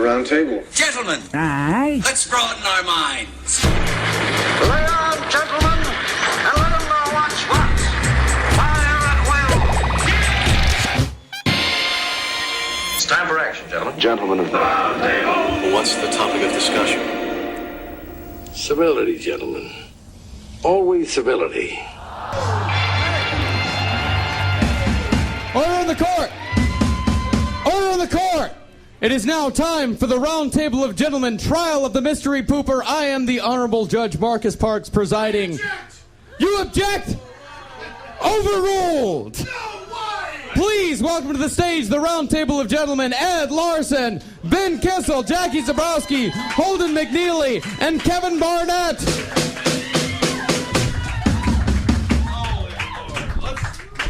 round table. Gentlemen, Aye. let's broaden our minds. Lay on, gentlemen, and let them know what's what. Fire at will. It's time for action, gentlemen. Gentlemen of the round table. What's the topic of discussion? Civility, gentlemen. Always civility. Order in the court! Order in the court! It is now time for the Roundtable of Gentlemen, trial of the mystery pooper. I am the Honorable Judge Marcus Parks presiding. You object? Overruled! Please welcome to the stage the Roundtable of Gentlemen, Ed Larson, Ben Kissel, Jackie Zebrowski, Holden McNeely, and Kevin Barnett.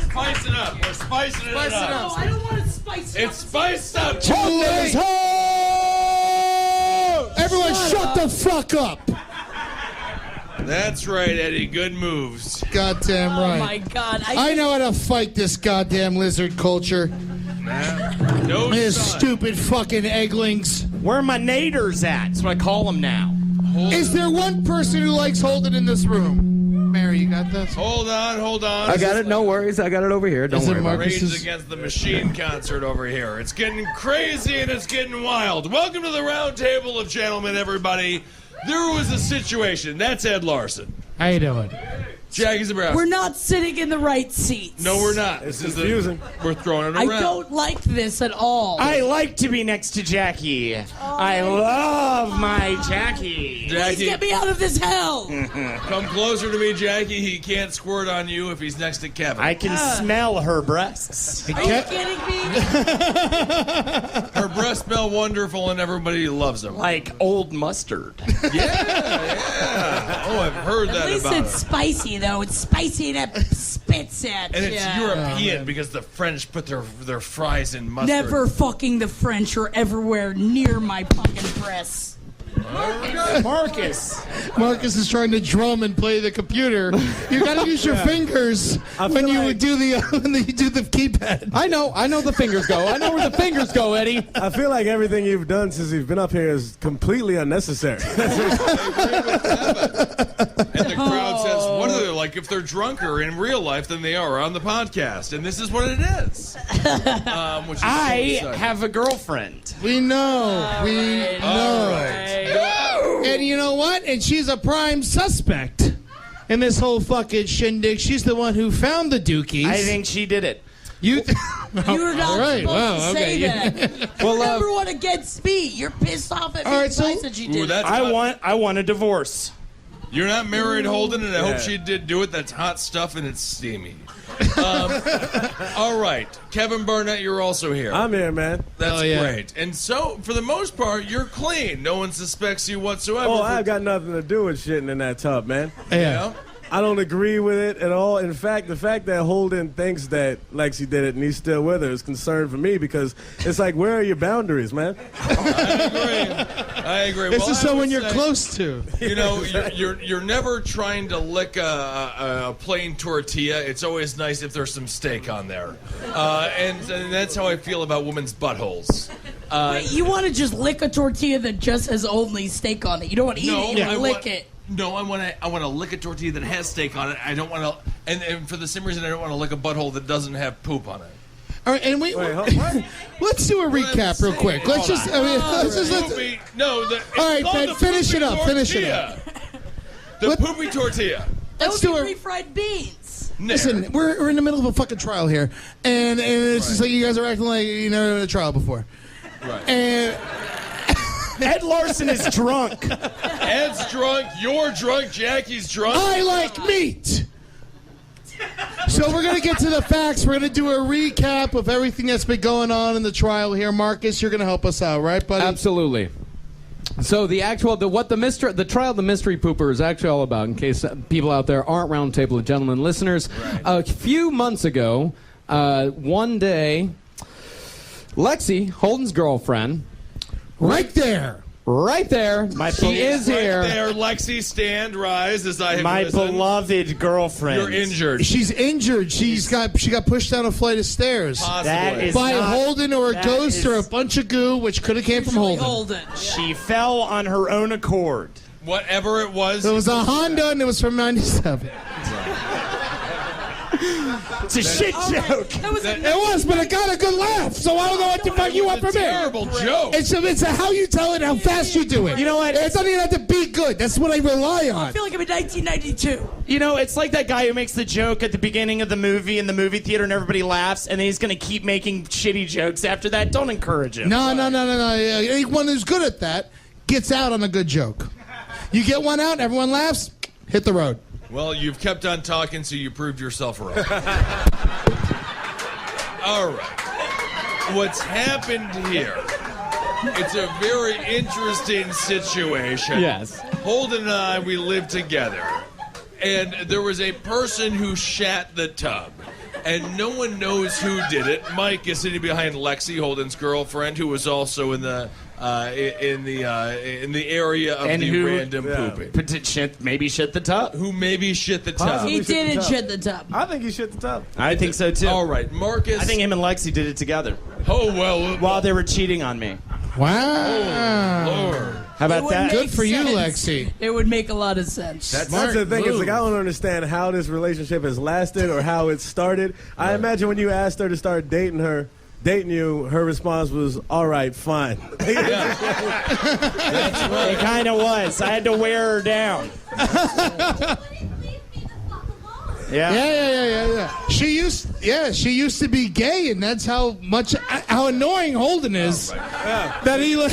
Spice it up. We're spicing it up. No, I don't want to spice it up. It's spiced up. Holden's home! Everyone shut the fuck up. That's right, Eddie. Good moves. Goddamn right. Oh, my God. I know how to fight this goddamn lizard culture. No His son. stupid fucking egglings. Where are my naders at? That's what I call them now. Is there one person who likes Holden in this room? Mary, you got this? Hold on. I got it. No worries. I got it over here. Don't Is it worry about it. Marcus's- Rage Against the Machine concert over here. It's getting crazy and it's getting wild. Welcome to the Roundtable of Gentlemen, everybody. There was a situation. That's Ed Larson. How you doing? Jackie Zebrowski. We're not sitting in the right seats. No, we're not. It's This is confusing. We're throwing it I around. don't like this at all. I like to be next to Jackie. I love my Jackie. Please Jackie, get me out of this hell. come closer to me, Jackie. He can't squirt on you if he's next to Kevin. I can smell her breasts. Are you kidding me? Her breasts smell wonderful and everybody loves them. Like old mustard. Yeah. Oh, I've heard At that least about it's her. spicy, though. It's spicy and it spits at And you. it's European because the French put their fries in mustard. Never fucking the French or everywhere near my fucking breasts. Marcus. Marcus is trying to drum and play the computer. You gotta use your fingers when you do the keypad. I know the fingers go. I know where the fingers go, Eddie. I feel like everything you've done since you've been up here is completely unnecessary. And the crowd says, what are they like if they're drunker in real life than they are on the podcast? And this is what it is. Which is I have a girlfriend. We know. We know. Right. And you know what? And she's a prime suspect in this whole fucking shindig. She's the one who found the dookies. I think she did it. You. You're not All right. supposed Wow. to say Okay. that. Well, Number one against me. You're pissed off at me. All right, so- I said you Ooh, did. that's I hot. want a divorce. You're not married, Holden, and I hope Yeah. she did do it. That's hot stuff and it's steamy. All right. Kevin Barnett, you're also here. I'm here, man. That's Oh, yeah. great. And so, for the most part, you're clean. No one suspects you whatsoever. Oh, I've got nothing to do with shitting in that tub, man. You Yeah. know? I don't agree with it at all. In fact, the fact that Holden thinks that Lexi did it and he's still with her is concern for me because it's like, where are your boundaries, man? I agree. This Well, is I someone would you're say, close to. You know, you're never trying to lick a plain tortilla. It's always nice if there's some steak on there, and that's how I feel about women's buttholes. Wait, you want to just lick a tortilla that just has only steak on it. You don't want to eat it. You want to lick it. No, I want to lick a tortilla that has steak on it. I don't want to, and for the same reason, I don't want to lick a butthole that doesn't have poop on it. All right, and Wait, what? let's do a recap real quick. Let's just. I mean, let's just. Poopy, no, it's All right, called Ben, the finish poopy it up, finish it tortilla. The poopy tortilla. That Let's would do be a- refried beans. Listen, we're in the middle of a fucking trial here, and it's just like you guys are acting like you never had a trial before. Right. And Ed Larson is drunk. Ed's drunk. You're drunk. Jackie's drunk. I like meat. So we're going to get to the facts. We're going to do a recap of everything that's been going on in the trial here. Marcus, you're going to help us out, right, buddy? Absolutely. So the trial of the mystery pooper is actually all about, in case people out there aren't Roundtable of Gentlemen listeners. Right. A few months ago, one day, Lexi, Holden's girlfriend, Right there. Right there. She is here. Right there, Lexi, stand, rise, as I have My risen. beloved girlfriend. You're injured. She's injured. She got pushed down a flight of stairs. Possibly. That is By not- Holden or a that ghost is- or a bunch of goo, which could have came from Usually Holden. She fell on her own accord. Whatever it was. It was a Honda, and it was from '97. It's a shit joke. It was, but it got a good laugh. So I don't know what the fuck you want from me. Terrible joke. It's how you tell it, how fast you do it. You know what? It doesn't even have to be good. That's what I rely I on. feel like I'm in 1992. You know, it's like that guy who makes the joke at the beginning of the movie in the movie theater and everybody laughs, and then he's going to keep making shitty jokes after that. Don't encourage him. No. Anyone who's good at that gets out on a good joke. You get one out, everyone laughs, hit the road. Well, you've kept on talking, so you proved yourself wrong. All right. What's happened here? It's a very interesting situation. Yes. Holden and I, we live together. And there was a person who shat the tub. And no one knows who did it. Mike is sitting behind Lexi, Holden's girlfriend, who was also in the area of And the who- random pooping. Maybe shit the tub. Who maybe shit the tub. Possibly. He shit the didn't tub. shit the tub. I think he shit the tub. I think so too. All right, Marcus. I think him and Lexi did it together Oh, well. while they were cheating on me. Wow. Lord. How about would that? make Good for you, sense. Lexi. It would make a lot of sense. That's the thing. It's like I don't understand how this relationship has lasted or how it started. I imagine when you asked her to start dating you, her response was, "All right, fine." It kind of was. I had to wear her down. Yeah. She used to be gay, and that's how annoying Holden is. That he. You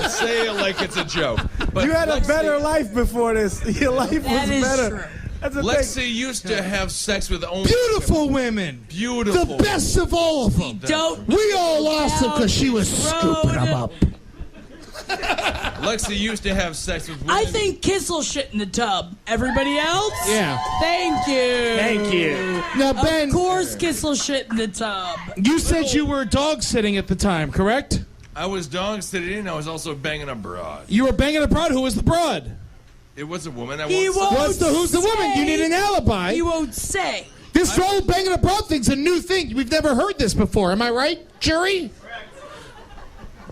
say it like it's a joke. But You had a Lexi- better life before this. Your life was That is better. true. That's the Lexi thing. used to have sex with only Beautiful women. Beautiful. The best of all of them. Don't. We all lost her because she was Road. scooping them up. Lexi used to have sex with women. I think Kissel shit in the tub. Everybody else? Yeah. Thank you. Thank you. Now, Ben, Of course Kissel shit in the tub. you said you were dog sitting at the time, correct? I was dog sitting and I was also banging a broad. You were banging a broad. Who was the broad? It was a woman. He won't Who's the woman? You need an alibi. He won't say. This whole banging a broad thing's a new thing. We've never heard this before. Am I right, jury?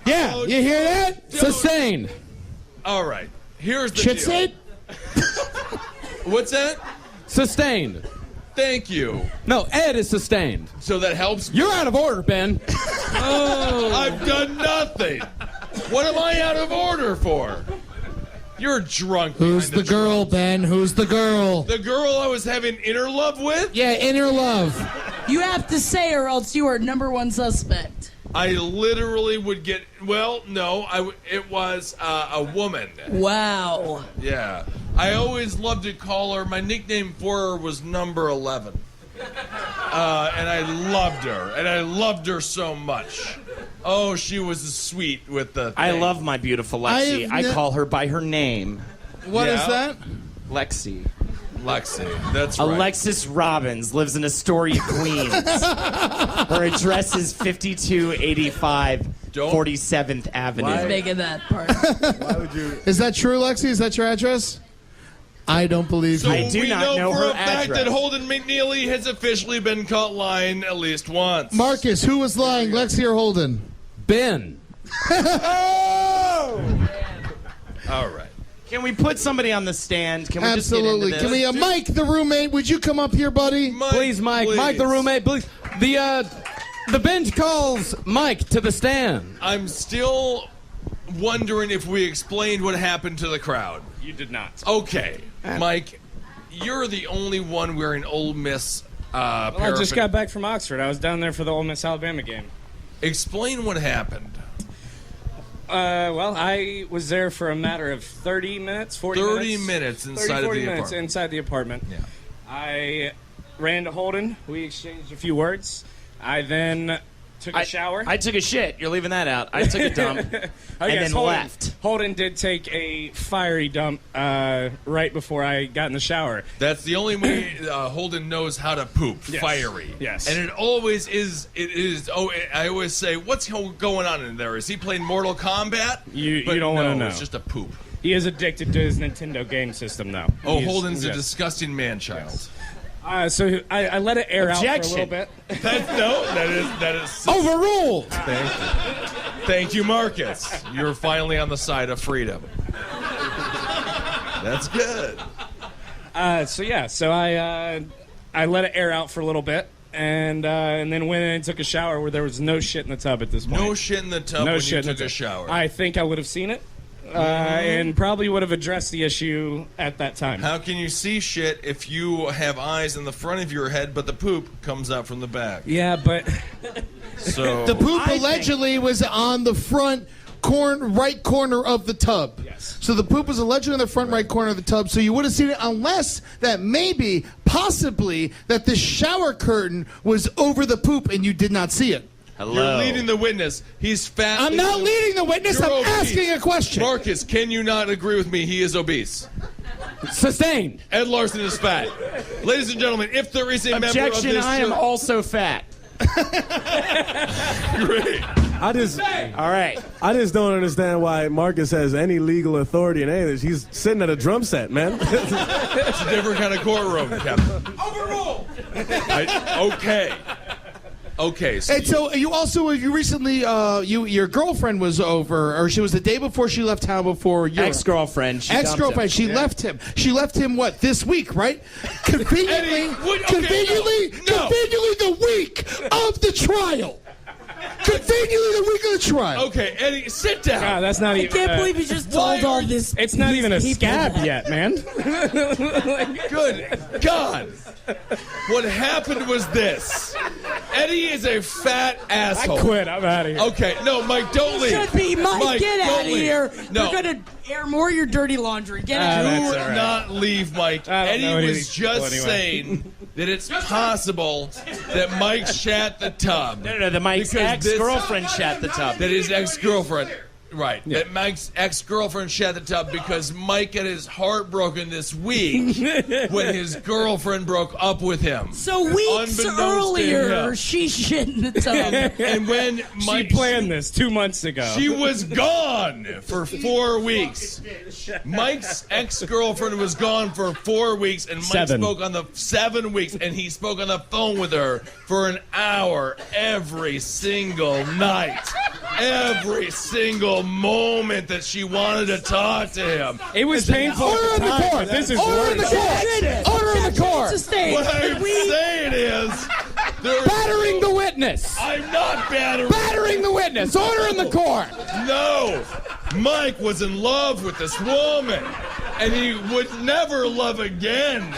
Yeah, you hear that? Sustained. All right. Here's the Shit deal. said? What's that? Sustained. Thank you. No, Ed is sustained. So that helps. You're out of order, Ben. I've done nothing. What am I out of order for? You're drunk. Who's behind the girl, Ben? Who's the girl? The girl I was having inner love with? Yeah, inner love. You have to say or else you are number one suspect. I literally would get. Well, no, it was a woman. Wow. Yeah, I always loved to call her. My nickname for her was Number 11, and I loved her so much. Oh, she was sweet with the. I thing. love my beautiful Lexi. have I ne- call her by her name, What is Yeah. that? Lexi. Lexi. That's right. Alexis Robbins lives in Astoria, Queens. Her address is 5285 47th Avenue. He's making that part. Why would you? Is that true, Lexi? Is that your address? I don't believe So you. I do we not know for her a fact address. that Holden McNeely has officially been caught lying at least once. Marcus, who was lying, Lexi or Holden? Ben. All right. Can we put somebody on the stand? Can we Absolutely. Just Can get into we, this? Mike, the roommate, would you come up here, buddy? Please, Mike. Mike, the roommate. Please. The bench calls Mike to the stand. I'm still wondering if we explained what happened to the crowd. You did not. Okay, Mike, you're the only one wearing Ole Miss I just got back from Oxford. I was down there for the Ole Miss Alabama game. Explain what happened. Well, I was there for a matter of 30 minutes, 40 minutes. 30 minutes 30, inside of 40 the minutes apartment. inside the apartment. Yeah. I ran to Holden. We exchanged a few words. I then Took a shower? I took a shit. You're leaving that out. I took a dump and then left. Holden did take a fiery dump right before I got in the shower. That's the only way Holden knows how to poop. Yes. Fiery. Yes. And it always is. I always say, what's going on in there? Is he playing Mortal Kombat? You don't want to know. It's just a poop. He is addicted to his Nintendo game system, though. Holden's a disgusting man-child. So I let it air out for a little bit. That is overruled. Thank you, Marcus. You're finally on the side of freedom. That's good. So I let it air out for a little bit, and then went in and took a shower where there was no shit in the tub at this point. No shit in the tub when you took a shower. I think I would have seen it. And probably would have addressed the issue at that time. How can you see shit if you have eyes in the front of your head, but the poop comes out from the back? Yeah, but so the poop allegedly was on the front right corner of the tub. Yes. So the poop was allegedly in the front right corner of the tub. So you would have seen it, unless that maybe, possibly, that the shower curtain was over the poop and you did not see it. Hello. You're leading the witness. He's fat. I'm not leading the witness. I'm asking a question. Marcus, can you not agree with me? He is obese. Sustained. Ed Larson is fat. Ladies and gentlemen, if there is a member of Objection, this I am also fat. Great. All right. I just don't understand why Marcus has any legal authority in anything. He's sitting at a drum set, man. It's a different kind of courtroom, Captain. Overruled. Okay. So you recently your girlfriend was over, or she was the day before she left town before Europe. Ex-girlfriend. She left him. She left him what, this week, right? Conveniently the week of the trial. Conveniently the week of the trial. Okay, Eddie, sit down. God, that's not even. I can't believe you just told all this. It's not even a scab that. yet, man. Good God. What happened was this. Eddie is a fat asshole. I quit. I'm out of here. Okay, no, Mike, don't leave. Should be Mike, get out of here. No. You're gonna air more of your dirty laundry. Get out of Do here. right. Not leave, Mike. Eddie was just saying that it's possible that Mike shat the tub. No, the Mike's ex-girlfriend shat the tub. That his ex-girlfriend. Right. Yeah. That Mike's ex-girlfriend shat the tub because Mike had his heart broken this week when his girlfriend broke up with him. So weeks earlier, she shit in the tub. And when Mike planned this 2 months ago, she was gone for 4 weeks. Mike's ex-girlfriend was gone for 4 weeks, and Mike spoke on the 7 weeks, and he spoke on the phone with her for an hour every single night. Every single moment that she wanted to talk to him. It was painful. Order in the court. But this is Order in the court. Order in the court. What I'm saying is, battering the witness. I'm not battering. Battering the witness. Order in the court. No, Mike was in love with this woman, and he would never love again.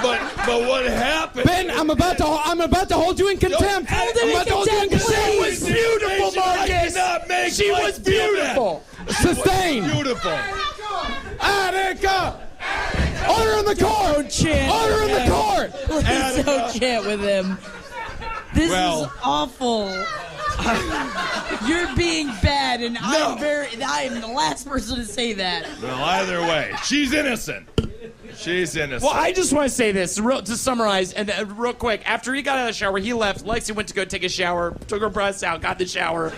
But what happened? Ben, I'm about to hold you in contempt. Hold it in contempt, She was beautiful, Marcus. She was beautiful. Sustained. Beautiful. Attica. Order in the court. Don't chant. Order in the court. Please don't chant with him. This is awful. You're being bad, and I am the last person to say that. Well, either way, she's innocent. She's innocent. Well, I just want to say this to summarize, and real quick. After he got out of the shower, he left. Lexi went to go take a shower, took her breasts out, got in the shower,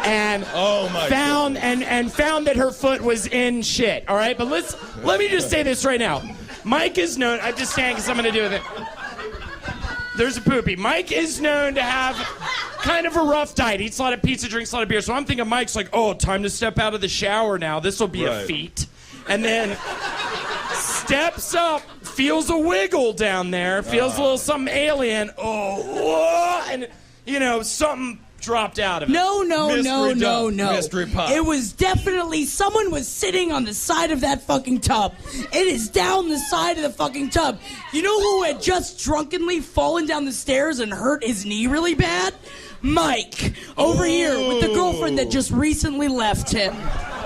and found that her foot was in shit. All right, but let me just say this right now. Mike is known. I'm just saying because I'm going to do with it. There's a poopy. Mike is known to have kind of a rough diet. Eats a lot of pizza, drinks a lot of beer. So I'm thinking Mike's like, oh, time to step out of the shower now. This will be a feat. And then steps up, feels a wiggle down there, feels a little something alien. And, something dropped out of it. No. Mystery pop. It was definitely someone was sitting on the side of that fucking tub. It is down the side of the fucking tub. You know who had just drunkenly fallen down the stairs and hurt his knee really bad? Mike, over here with the girlfriend that just recently left him.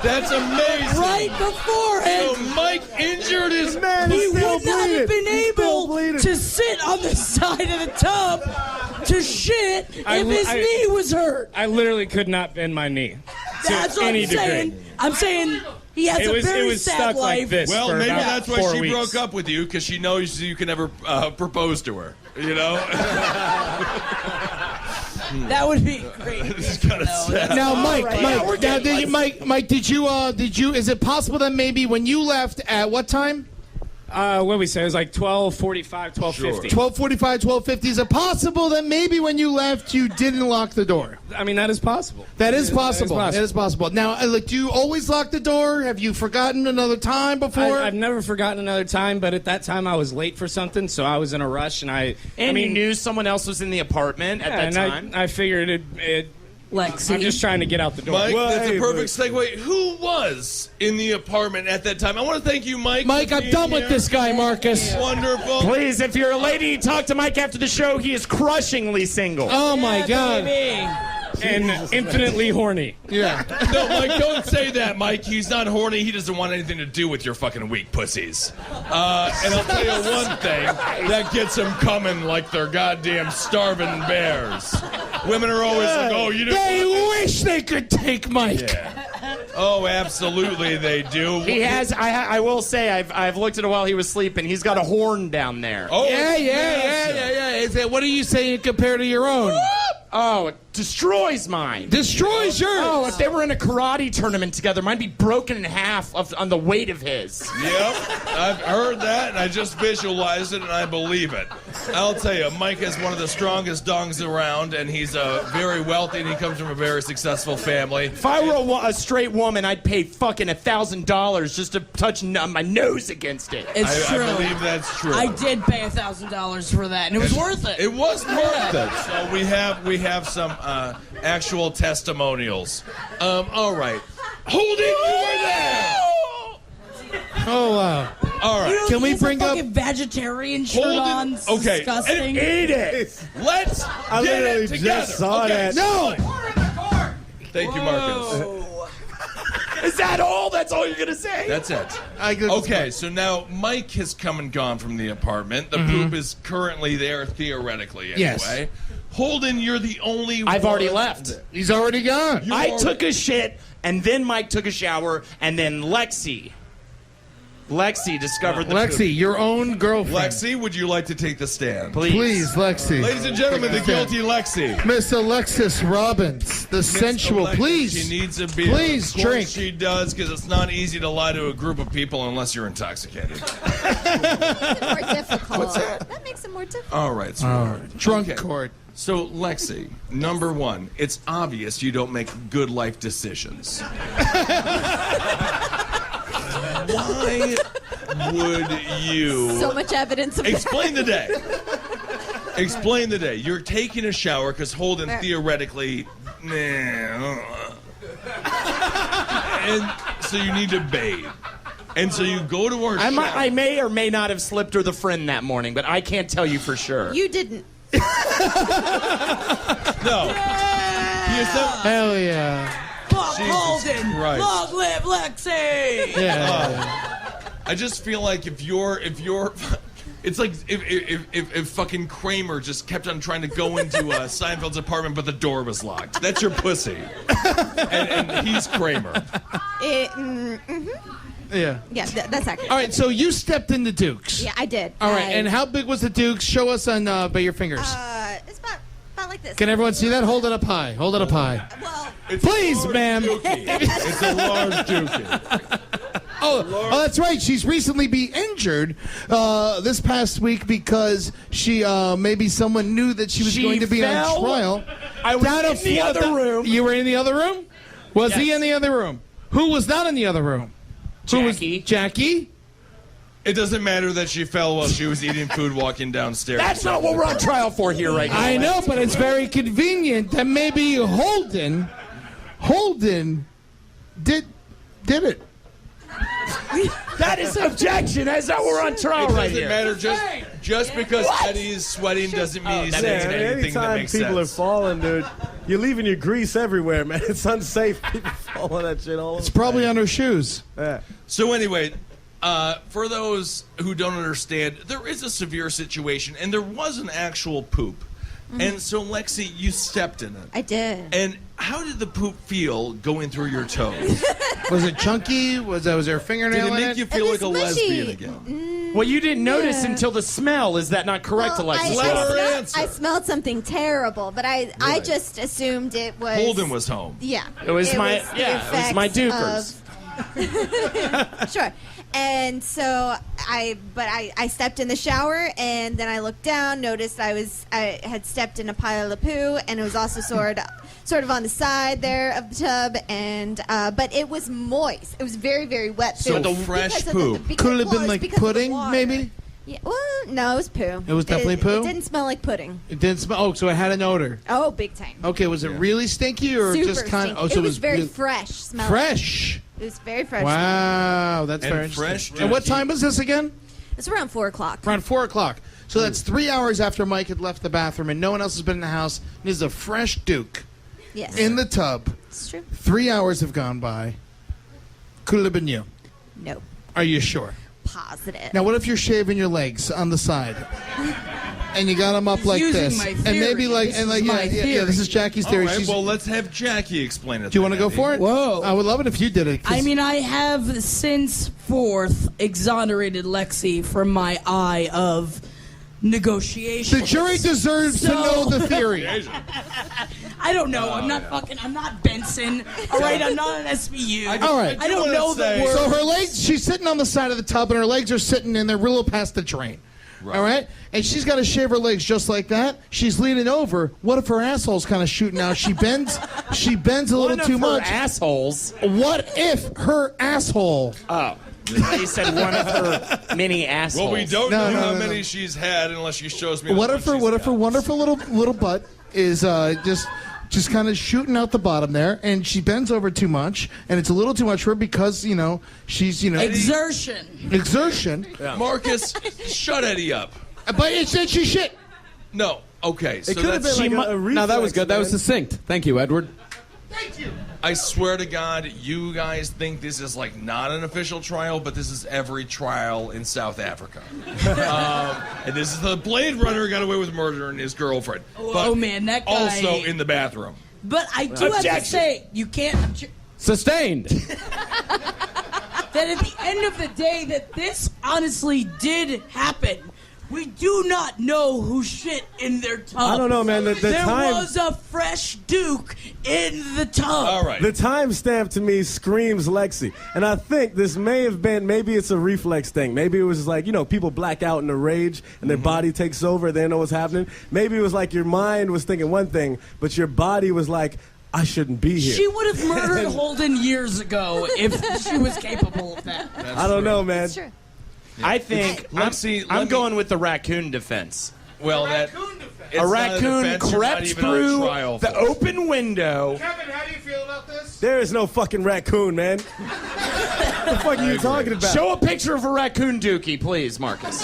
That's amazing. Right before him. So Mike injured his man. He would not have been able to sit on the side of the tub to shit if his knee was hurt. I literally could not bend my knee. That's what I'm saying. I'm saying he has a very sad life. Like this. Well, maybe that's why 4 she weeks. broke up with you, because she knows you can never propose to her. You know? That would be great. It's kind of sad. Now, Mike, Right. Mike, did you? Is it possible that maybe when you left at what time? What did we say? It was like 12:45, 12:50. 12:45, 12:50. Is it possible that maybe when you left you didn't lock the door? I mean, that is possible. That is possible. That is possible. Now, do you always lock the door? Have you forgotten another time before? I've never forgotten another time, but at that time I was late for something, so I was in a rush, and you knew someone else was in the apartment at that time? I figured it Lexi. I'm just trying to get out the door. Mike, that's a perfect segue. Who was in the apartment at that time? I want to thank you, Mike. Mike, I'm done with this guy, Marcus. Wonderful. Please, if you're a lady, talk to Mike after the show. He is crushingly single. Oh, my God. Baby. And infinitely horny. Yeah. No, Mike, don't say that, Mike. He's not horny. He doesn't want anything to do with your fucking weak pussies. And I'll tell you one thing. That gets them coming like they're goddamn starving bears. Women are always like, oh, you didn't... They wish they could take Mike. Yeah. Oh, absolutely they do. He has, I will say, I've looked at it while he was sleeping. He's got a horn down there. Oh, Yeah. Is that, what are you saying compared to your own? Oh, it destroys mine. Destroys yours. Oh, if they were in a karate tournament together, mine'd be broken in half on the weight of his. Yep, I've heard that, and I just visualized it, and I believe it. I'll tell you, Mike is one of the strongest dongs around, and he's very wealthy, and he comes from a very successful family. If I were a straight woman, I'd pay fucking $1,000 just to touch my nose against it. It's true. I believe that's true. I did pay $1,000 for that, and it was worth it. It was worth it. So we have some actual testimonials. All right. Holden, you were there! Oh, wow. All right. Can we bring up... vegetarian shirt on? It's Okay. disgusting. Eat it! Let's I get literally it together. just saw that. No! Thank you, Marcus. Is that all? That's all you're going to say? That's it. Okay, so now Mike has come and gone from the apartment. The poop is currently there, theoretically, anyway. Yes. Holden, you're the only I've one already left. He's already gone. I took a shit, and then Mike took a shower, and then Lexi discovered the poop. Lexi, your own girlfriend. Lexi, would you like to take the stand? Please, Lexi. Ladies and gentlemen, the guilty Lexi. Miss Alexis Robbins, the sensual. Alexis, Please. She needs a beer. Please Of course drink. She does, because it's not easy to lie to a group of people unless you're intoxicated. More difficult. What's that? That makes it more difficult. All right, sweetheart. Drunk Okay. court. So, Lexi, number one, it's obvious you don't make good life decisions. Why would you... So much evidence of Explain the day. Explain the day. You're taking a shower because Holden theoretically... And so you need to bathe. And so you go to her shower. I may or may not have slipped her the friend that morning, but I can't tell you for sure. You didn't. No. Hell yeah. Fuck Jesus Holden. Christ. Long live Lexi. Yeah. I just feel like if you're it's like if fucking Kramer just kept on trying to go into Seinfeld's apartment but the door was locked. That's your pussy. And he's Kramer. Yeah. Yeah, that's accurate. All right, so you stepped in the Dukes. Yeah, I did. All right, and how big was the Dukes? Show us on by your fingers. It's about like this. Can everyone see that? Hold it up high. Hold it up high. Well, Please, ma'am. It's a large dookie. Oh, that's right. She's recently been injured this past week because she maybe someone knew that she was going to be on fell. trial. I was in the other room. You were in the other room? Was he Yes. in the other room? Who was not in the other room? Who was Jackie. Jackie? It doesn't matter that she fell while she was eating food walking downstairs. That's not what we're on trial for here right now. I know, but it's very convenient that maybe Holden did it. That is objection. That's not what we're on trial It right doesn't here. matter just because Eddie's sweating doesn't mean he's saying Man, anything that anytime makes people sense. are falling, dude, you're leaving your grease everywhere, man. It's unsafe. People fall on that shit all over. It's probably on her shoes. Yeah. So anyway, for those who don't understand, there is a severe situation, and there was an actual poop And so, Lexi, you stepped in it. I did. And how did the poop feel going through your toes? Was it chunky? Was there a fingernail Did it in make you feel like a lesbian again? Well, you didn't notice until the smell. Is that not correct, Alexis? I smelled something terrible, but I just assumed it was. Holden was home. Yeah. It was my dukers. Sure. And so I stepped in the shower, and then I looked down, noticed I had stepped in a pile of poo, and it was also sort of on the side there of the tub, and but it was moist. It was very, very wet. So the fresh poo. Could it have been like pudding, maybe? Yeah, well, no, it was poo. It was definitely poo? It didn't smell like pudding. It didn't smell. Oh, so it had an odor. Oh, big time. Okay, was it really stinky or Super just kind of? stinky. Oh, so it was very really fresh smelling. fresh. It was very fresh. Wow, that's And very fresh interesting. And what time was this again? It's around 4 o'clock. Around 4 o'clock. So that's 3 hours after Mike had left the bathroom and no one else has been in the house. And there's a fresh Duke Yes. in the tub. It's true. 3 hours have gone by. Could it have been you? No. Are you sure? Positive. Now, what if you're shaving your legs on the side? And you got them up like using this, my and maybe theory. like, This and is like, my yeah, this is Jackie's All theory. right, She's- well, let's have Jackie explain it. do you want to go for it? Whoa. I would love it if you did it. 'cause- I mean, I have since forth exonerated Lexi from my eye of negotiation. the jury deserves to know the theory. I don't know. I'm not Benson. All right, I'm not an SVU. All right. I don't know the word. So her legs, she's sitting on the side of the tub, and her legs are sitting in there real past the drain. Right. All right? And she's got to shave her legs just like that. She's leaning over. What if her asshole's kind of shooting out? She bends a little too much. Assholes. What if her asshole? Oh. He said one of her many assholes. Well, we don't know how many she's had unless she shows me. What if her wonderful little butt is just kind of shooting out the bottom there, and she bends over too much, and it's a little too much for her because, she's, Exertion. Marcus, shut Eddie up. But it said she shit. No. Okay. So It could have that's, been like a reflex. No, that was good. That was man. succinct. Thank you, Edward. I swear to God, you guys think this is like not an official trial, but this is every trial in South Africa. And this is the Blade Runner got away with murdering his girlfriend. Oh, man, that guy. Also in the bathroom. But I do have to say, you can't. Sustained. That at the end of the day, that this honestly did happen. We do not know who shit in their tub. I don't know, man. The there time, was a fresh Duke in the tub. All right. The timestamp to me screams Lexi. And I think this may have been, maybe it's a reflex thing. Maybe it was just like, people black out in a rage and their body takes over. They don't know what's happening. Maybe it was like your mind was thinking one thing, but your body was like, I shouldn't be here. She would have murdered Holden years ago if she was capable of that. I don't know, man. That's true. I think I'm going with the raccoon defense. Well, A raccoon crept through the open window. Kevin, how do you feel about this? There is no fucking raccoon, man. What the fuck are you talking about? Show a picture of a raccoon dookie, please, Marcus.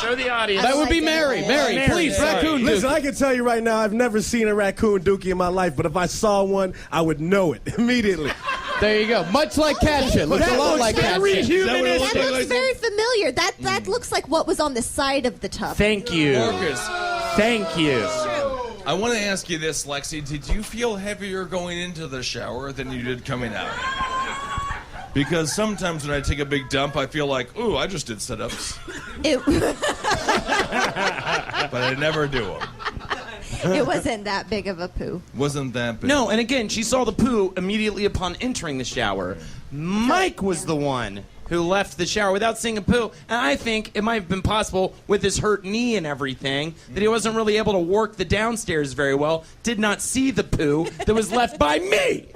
Show the audience. That would be Mary. Mary, please, raccoon. Listen, I can tell you right now, I've never seen a raccoon dookie in my life, but if I saw one, I would know it immediately. There you go. Much like cat shit. Looks a lot like cat shit. That looks very familiar. That looks like what was on the side of the tub. Thank you. Marcus, Thank you. I want to ask you this, Lexi. Did you feel heavier going into the shower than you did coming out? Because sometimes when I take a big dump, I feel like, ooh, I just did sit-ups. But I never do them. It wasn't that big of a poo. Wasn't that big. No, and again, she saw the poo immediately upon entering the shower. Mike was the one who left the shower without seeing a poo. And I think it might have been possible with his hurt knee and everything that he wasn't really able to work the downstairs very well, did not see the poo that was left by me.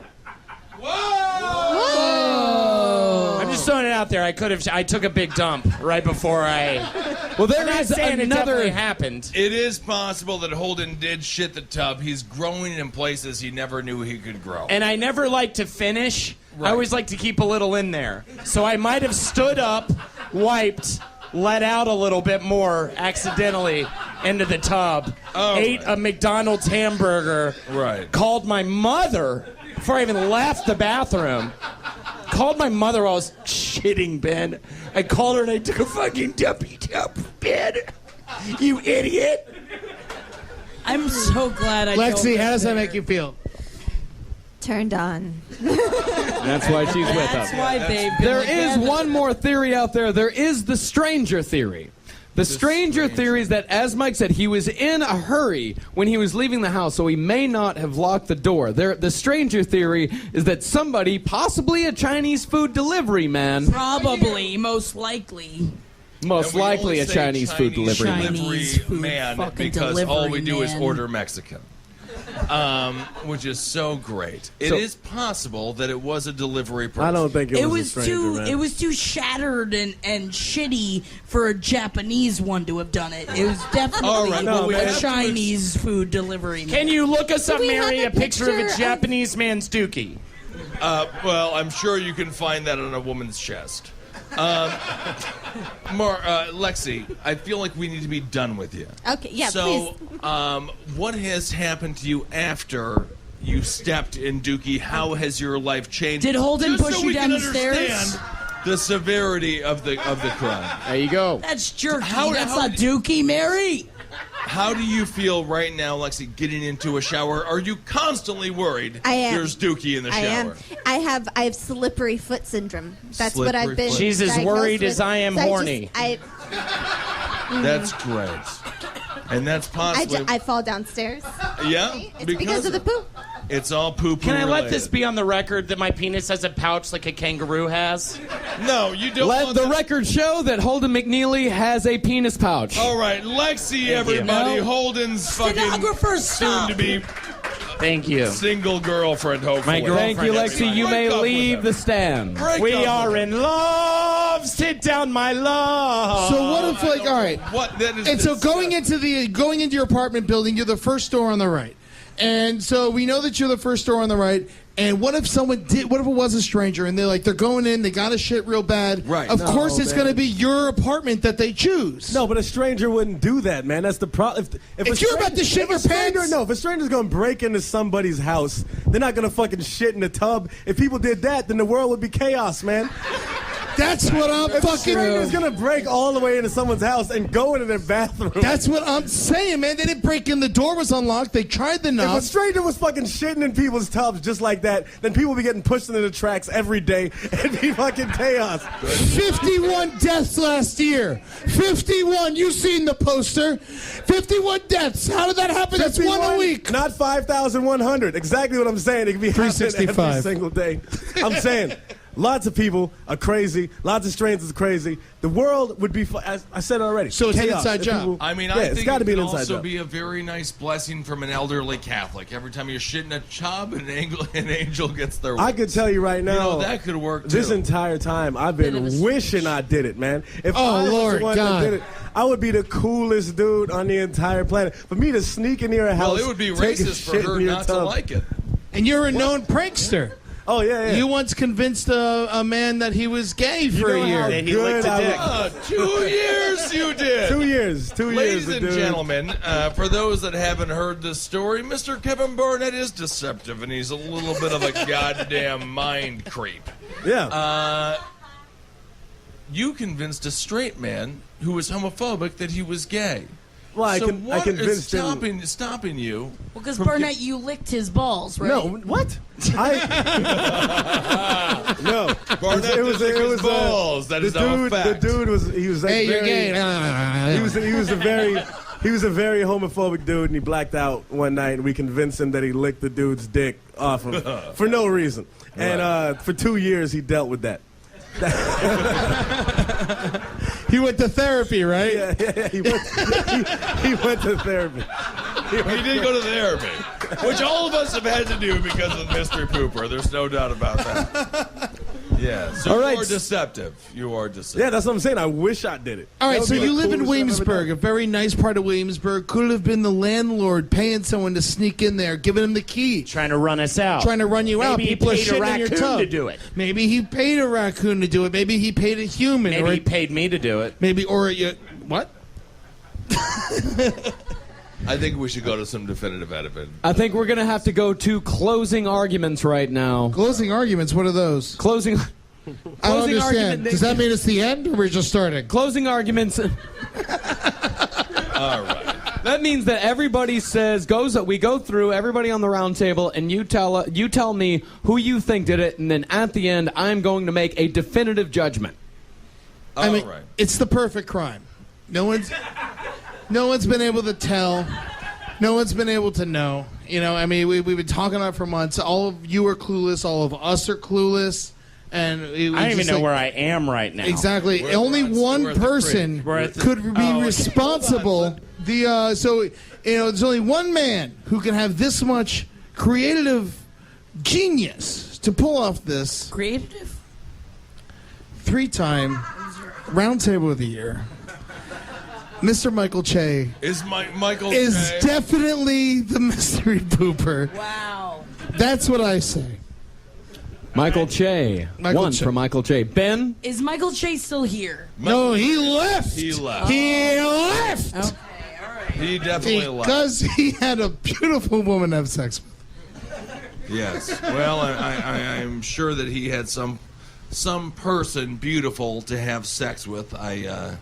Whoa! I'm just throwing it out there. I took a big dump right before I... Well, there I'm not is saying it definitely another. happened. It is possible that Holden did shit the tub. He's growing in places he never knew he could grow. And I never like to finish. Right. I always like to keep a little in there. So I might have stood up, wiped, let out a little bit more accidentally into the tub, ate a McDonald's hamburger, called my mother before I even left the bathroom. Called my mother while I was shitting, Ben. I called her and I took a fucking dumpy dump, Ben. You idiot. I I'm so glad I Lexi, how does that make you feel? Turned on. That's why she's with us. That's why they've been There together. is one more theory out there. There is the stranger theory. The stranger theory is that, as Mike said, he was in a hurry when he was leaving the house, so he may not have locked the door. The stranger theory is that somebody, possibly a Chinese food delivery man, Probably, most likely. most And we likely only a say Chinese food delivery man. Chinese food man fucking because all we delivery do is man. order Mexican. Which is so great. It is possible that it was a delivery person. I don't think it was a stranger, too. man. It was too shattered and shitty for a Japanese one to have done it. It was definitely All right, well, we a have to Chinese food delivery man. Can you look us up, we have Mary, a a picture of a picture of- Japanese man's dookie? Well, I'm sure you can find that on a woman's chest. Lexi, I feel like we need to be done with you. Okay, yeah, so, please. what has happened to you after you stepped in Dookie? How has your life changed? Did Holden Just push so you we down can the stairs? understand the severity of the crime. There you go. That's jerky. How- That's how- not Dookie, Mary. How do you feel right now, Lexi, getting into a shower? Are you constantly worried I am. there's Dookie in the I am. shower? I have slippery foot syndrome. That's what Slippery I've been. foot. She's as diagnosed worried with. as I am So horny. That's great. And that's possibly... I fall downstairs. yeah? It's because of the poop. It's all poo-poo Can I let related. this be on the record that my penis has a pouch like a kangaroo has? No, you don't Let want the that. record show that Holden McNeely has a penis pouch. All right, Lexi, everybody. No. Holden's fucking Stenographer, stop. soon-to-be Thank you. single girlfriend, hopefully. My girlfriend. Thank you, Lexi. You may Break up with leave her. the stand. Break We up are with in love. Sit down, my love. So what if, like, all right, What? That is and so disgusting. going into your apartment building, you're the first door on the right, and so we know that you're the first door on the right. And what if someone did? What if it was a stranger and they're going in, they got to shit real bad? Right. Of No, course, it's man. going to be your apartment that they choose. No, but a stranger wouldn't do that, man. That's the problem. If you're about to shit your pants- no, if a stranger's gonna break into somebody's house, they're not gonna fucking shit in the tub. If people did that, then the world would be chaos, man. That's what I'm If a fucking. stranger's gonna break all the way into someone's house and go into their bathroom. That's what I'm saying, man. They didn't break in. The door was unlocked. They tried the If a knob. stranger was fucking shitting in people's tubs just like that, then people would be getting pushed into the tracks every day. It'd be fucking chaos. 51 deaths last year. 51. You've seen the poster. 51 deaths. How did that happen? That's one a week. Not 5,100. Exactly what I'm saying. It could be happening every 365. single day. I'm saying, lots of people are crazy. Lots of strangers are crazy. The world would be, as I said already. So it's an chaos. inside If job. people- I mean, yeah, I it's think got to it be an could inside also job. be a very nice blessing from an elderly Catholic. Every time you're shitting a tub, an angel gets their I wings. could tell you right now. You know, that could work, too. This entire time, I've been wishing I did it, man. If Oh, I was Lord the one God. that did it, I would be the coolest dude on the entire planet. For me to sneak in near a house, Well, it would be take a racist for shit her in your not to tub. like it. And you're a known prankster. Oh yeah, yeah. You once convinced a man that he was gay for know a year. how He good licked a I dick. was- 2 years you did. 2 years. 2 years. Ladies and dude. gentlemen, for those that haven't heard this story, Mr. Kevin Barnett is deceptive, and he's a little bit of a goddamn mind creep. Yeah. You convinced a straight man who was homophobic that he was gay. well, I So I what is convinced him. stopping you? Well, because from Barnett, you licked his balls, right? No, what? I no. Barnett It was his balls. That the is now a dude. fact. The dude was. He was. Like, Hey, you're very, gay. He was a very. He was a very homophobic dude, and he blacked out one night, and we convinced him that he licked the dude's dick off him for no reason. And for 2 years, he dealt with that. He went to therapy, right? Yeah. He went to therapy. He did go to therapy, which all of us have had to do because of Mystery Pooper. There's no doubt about that. Yeah. So All right. you are deceptive. You are deceptive. Yeah, that's what I'm saying. I wish I did it. All That right, would so be the you live in coolest thing I've ever Williamsburg, done. a very nice part of Williamsburg. Could have been the landlord paying someone to sneak in there, giving him the key, Trying to run us out. trying to run you out. Maybe he People are paid a shitting in your raccoon tub to do it. Maybe he paid a raccoon to do it. Maybe he paid a human. Maybe or he paid me to do it. maybe or you what? I think we should go to some definitive evidence. I think we're going to have to go to closing arguments right now. Closing arguments. What are those? Closing. I don't Closing understand. argument- Does that mean it's the end, or we're just starting? Closing arguments. All right. That means that everybody we go through everybody on the round table, and you tell me who you think did it, and then at the end, I'm going to make a definitive judgment. I mean, it's the perfect crime. No one's been able to tell. No one's been able to know. You know, I mean, we've been talking about it for months. All of you are clueless. All of us are clueless. And I don't even know where I am right now. Exactly. Only one person could be responsible. So there's only one man who can have this much creative genius to pull off this. Creative? 3-time Roundtable of the Year. Mr. Michael Che Michael Che definitely the mystery pooper. Wow. That's what I say. Michael Che. One for Michael Che. Ben? Is Michael Che still here? No, he left. He left. He left. Okay, all right. He definitely left. Because he had a beautiful woman to have sex with. Yes. Well, I'm sure that he had some person beautiful to have sex with. I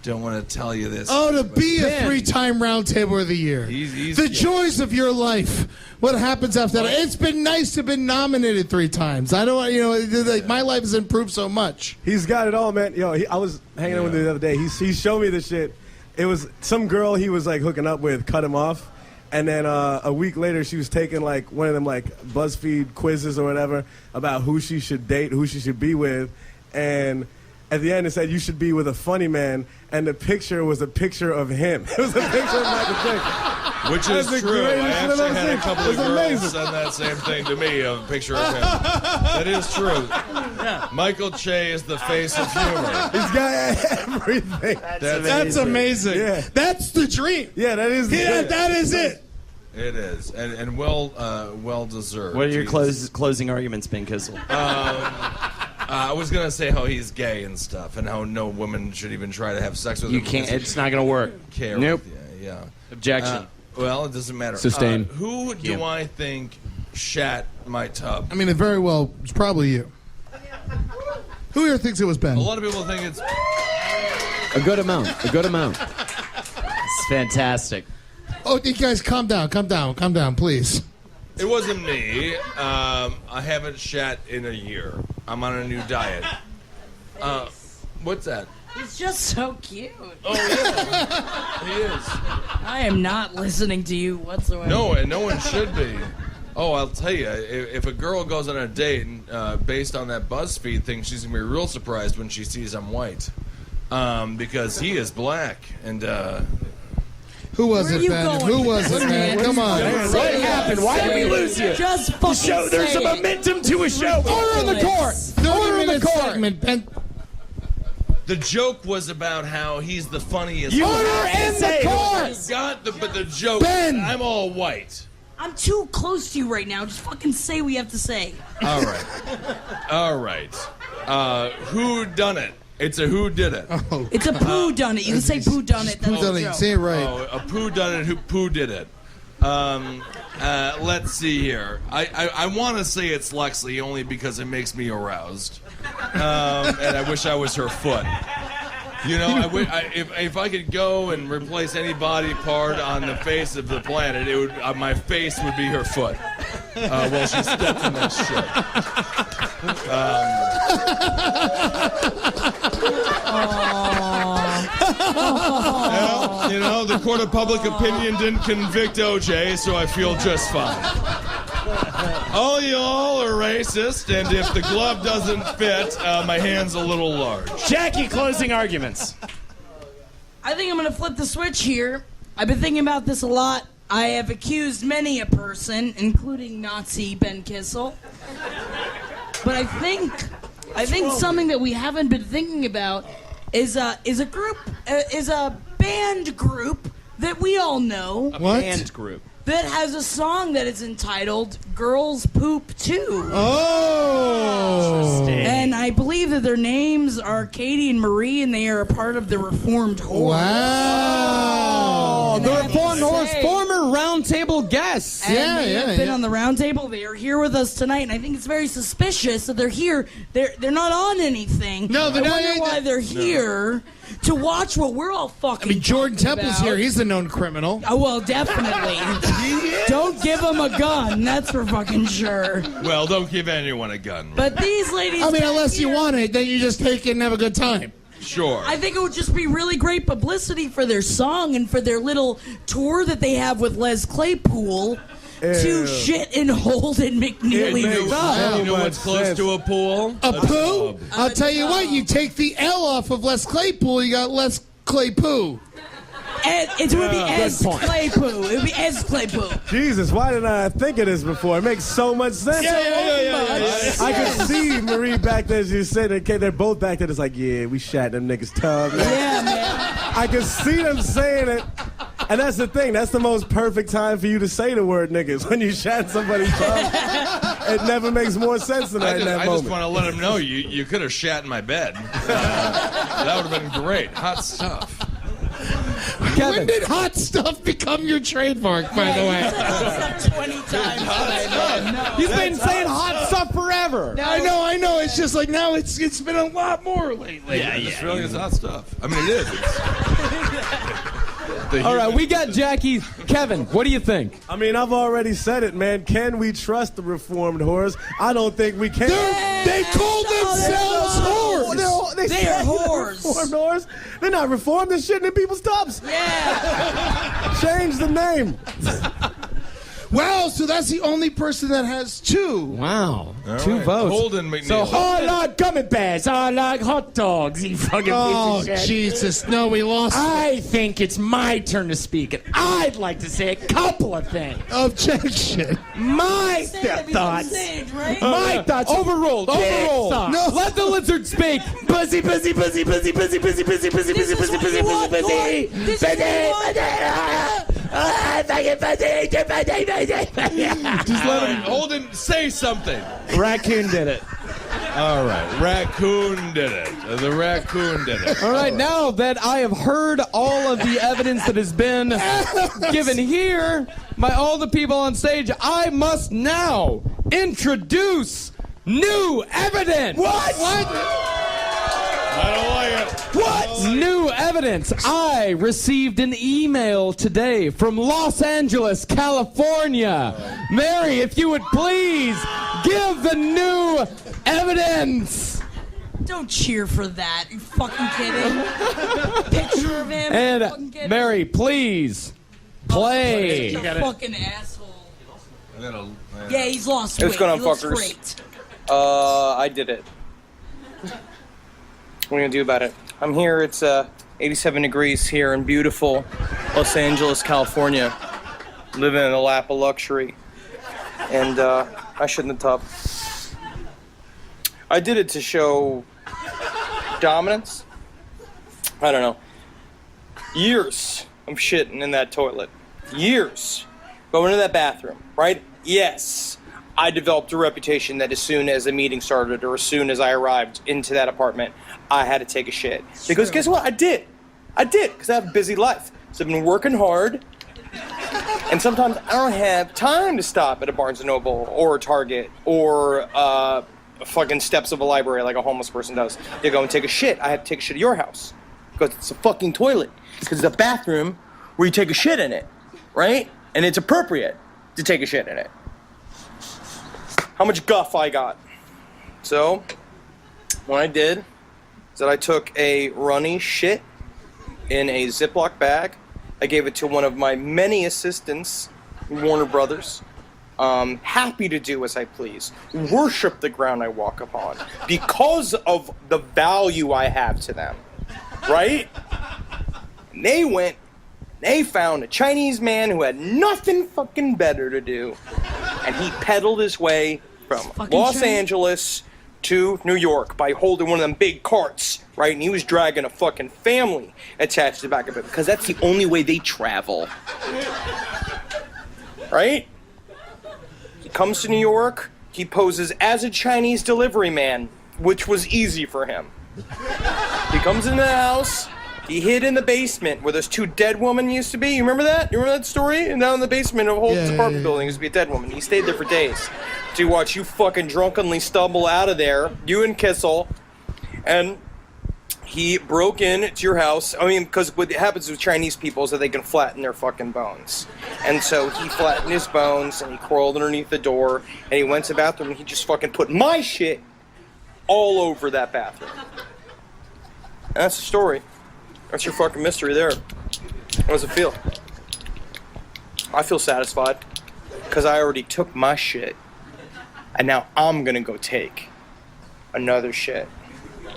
don't want to tell you this. Oh, to be a 3-time Roundtable of the Year. The joys of your life. What happens after that? It's been nice to have been nominated 3 times. I don't, my life has improved so much. He's got it all, man. Yo, I was hanging out with him the other day. He showed me this shit. It was some girl he was like hooking up with, cut him off. And then a week later, she was taking like one of them like BuzzFeed quizzes or whatever about who she should date, who she should be with. And at the end, it said you should be with a funny man. And the picture was a picture of him. It was a picture of Michael Che. Which is true. I actually had a couple of girls send that same thing to me, a picture of him. That is true. Yeah. Michael Che is the face of humor. He's got everything. That's amazing. Yeah. That's the dream. Yeah, that is. That is it. It is, and well deserved. What are your closing arguments, Ben Kissel? I was gonna say how he's gay and stuff, and how no woman should even try to have sex with him. You can't. It's not gonna work. Nope. Yeah. Objection. Well, it doesn't matter. Sustain. Who do I think shat my tub? I mean, it very well was probably you. Who here thinks it was Ben? A lot of people think it's a good amount. A good amount. It's fantastic. Oh, you guys, calm down, please. It wasn't me. I haven't shat in a year. I'm on a new diet. What's that? He's just so cute. Oh, yeah. He is. I am not listening to you whatsoever. No, and no one should be. Oh, I'll tell you, if a girl goes on a date and based on that BuzzFeed thing, she's going to be real surprised when she sees I'm white. Because he is black. And, who was it, Ben? Who was it, man? Come on. What happened? Why did we lose you? Just fucking say there's a momentum to a show. Order in the court. 30-minute segment, Ben. The joke was about how he's the funniest. Order in the court. But the joke, Ben. I'm all white. I'm too close to you right now. Just fucking say what you have to say. All right. Who done it? It's a who did it. Oh. It's a poo done it. You can say poo done it. Poo done it. Say it right. Oh, a poo done it. Who poo did it? Let's see here. I want to say it's Lexi only because it makes me aroused, and I wish I was her foot. You know, if I could go and replace any body part on the face of the planet, it would my face would be her foot. While she stepped in that Well, you know, the court of public opinion didn't convict OJ, so I feel just fine. All y'all are racist, and if the glove doesn't fit, my hand's a little large. Jackie, closing arguments. I think I'm going to flip the switch here. I've been thinking about this a lot. I have accused many a person, including Nazi Ben Kissel. But I think something that we haven't been thinking about is a band group that we all know. What? Band group. That has a song that is entitled Girls Poop Too. Oh! And I believe that their names are Katie and Marie, and they are a part of the Reformed Whore. Wow! Oh, the Reformed Horse, former Roundtable guests. And they've been on the Roundtable. They are here with us tonight, and I think it's very suspicious that they're here. They're not on anything. No, they're I not. wonder why they're here to watch what we're all fucking. I mean, Jordan Temple's about. here. He's the known criminal. Oh, well, definitely. Don't give him a gun. That's for fucking sure. Well, don't give anyone a gun. But these ladies. I mean, unless you want it, then you just take it and have a good time. Sure. I think it would just be really great publicity for their song and for their little tour that they have with Les Claypool. To shit in Holden McNeely. You know what's close to a pool? A poo? I'll tell you what, you take the L off of Les Claypool, you got Les Claypoo. It would be Ez Claypool. It would be Ez Claypool. Jesus, why didn't I think of this before? It makes so much sense. Yeah. I could see Marie back there as you said, okay, they're both back there. It's like, yeah, we shat them niggas tub. Yeah, man. I could see them saying it. And that's the thing. That's the most perfect time for you to say the word niggas when you shat somebody's tub. It never makes more sense than that in that I moment. just want to let him know you could have shat in my bed. That would have been great. Hot stuff. When did hot stuff become your trademark, by the way? 20 times. He's been saying hot stuff forever. I know. It's just like now it's been a lot more lately. Yeah. It really is hot stuff. I mean, it is. All right, we got Jackie. Kevin, what do you think? I mean, I've already said it, man. Can we trust the Reformed whores? I don't think we can. They call themselves whores. They are whores. Reformed whores? They're not reformed. They're shitting in people's tubs. Yeah. Change the name. Wow, so that's the only person that has two. Wow, All two right. votes. Holden McNeely. So I like gummy bears. I like hot dogs. You fucking Oh, piece of shit. Jesus. No, we lost. I think it's my turn to speak, and I'd like to say a couple of things. Objection. My thoughts. My thoughts. Overruled. Overruled. No. Let the lizard speak. Pussy, pussy, pussy, pussy, pussy, pussy, pussy, pussy, pussy, pussy, pussy, pussy, Just let him. Holden, say something. Raccoon did it. All right. Raccoon did it. The raccoon did it. All right, now that I have heard all of the evidence that has been given here by all the people on stage, I must now introduce new evidence. What? I don't like it. What? New evidence. I received an email today from Los Angeles, California. Mary, if you would please give the new evidence. Don't cheer for that. You fucking kidding? Picture of him. And Mary, please play. He's a fucking asshole. Yeah, he's lost weight. What's going on, He looks fuckers? great. I did it. What are you gonna do about it? I'm here. It's 87 degrees here in beautiful Los Angeles, California. Living in a lap of luxury. And I shit in the tub. I did it to show dominance. I don't know. Years of shitting in that toilet. Years. Going to that bathroom, right? Yes. I developed a reputation that as soon as the meeting started or as soon as I arrived into that apartment, I had to take a shit. Because guess what? I did, because I have a busy life. So I've been working hard, and sometimes I don't have time to stop at a Barnes & Noble or a Target or fucking steps of a library like a homeless person does. To go and take a shit. I have to take a shit at your house because it's a fucking toilet. Because it's a bathroom where you take a shit in it, right? And it's appropriate to take a shit in it. How much guff I got. So, what I did is that I took a runny shit in a Ziploc bag. I gave it to one of my many assistants, Warner Brothers. Happy to do as I please. Worship the ground I walk upon because of the value I have to them. Right? And they found a Chinese man who had nothing fucking better to do. And he pedaled his way from Los Angeles to New York by holding one of them big carts, right? And he was dragging a fucking family attached to the back of it because that's the only way they travel. Right? He comes to New York, he poses as a Chinese delivery man, which was easy for him. He comes into the house, He hid in the basement where those two dead women used to be. You remember that? You remember that story? And down in the basement of Holden's apartment building used to be a dead woman. He stayed there for days to watch you fucking drunkenly stumble out of there, you and Kissel, and he broke into your house. I mean, because what happens with Chinese people is that they can flatten their fucking bones. And so he flattened his bones, and he crawled underneath the door, and he went to the bathroom, and he just fucking put my shit all over that bathroom. And that's the story. That's your fucking mystery there. How does it feel? I feel satisfied, because I already took my shit, and now I'm gonna go take another shit,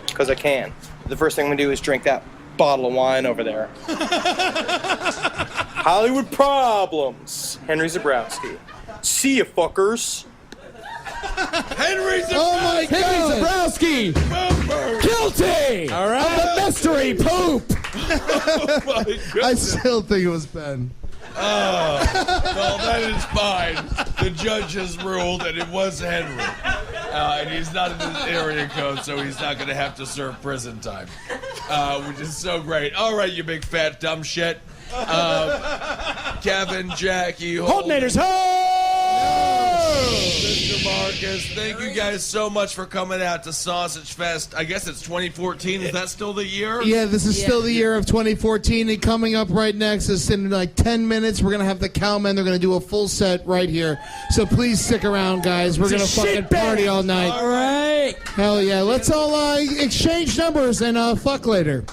because I can. The first thing I'm gonna do is drink that bottle of wine over there. Hollywood Problems. Henry Zebrowski. See ya, fuckers. Henry Zebrowski. Oh my God. Henry Zebrowski. Guilty. All right. Of the mystery poop. Oh my goodness. I still think it was Ben. Oh, well, that is fine. The judge has ruled that it was Henry. And he's not in this area code, so he's not going to have to serve prison time. Which is so great. All right, you big fat dumb shit. Kevin, Jackie, Holdenators, ho! Mr. Marcus, thank you guys so much for coming out to Sausage Fest. I guess it's 2014. Is that still the year? Yeah, this is still the year of 2014. And coming up right next is in like 10 minutes. We're going to have the Cowmen. They're going to do a full set right here. So please stick around, guys. We're going to fucking party all night. All right. Hell yeah. Let's all exchange numbers and fuck later.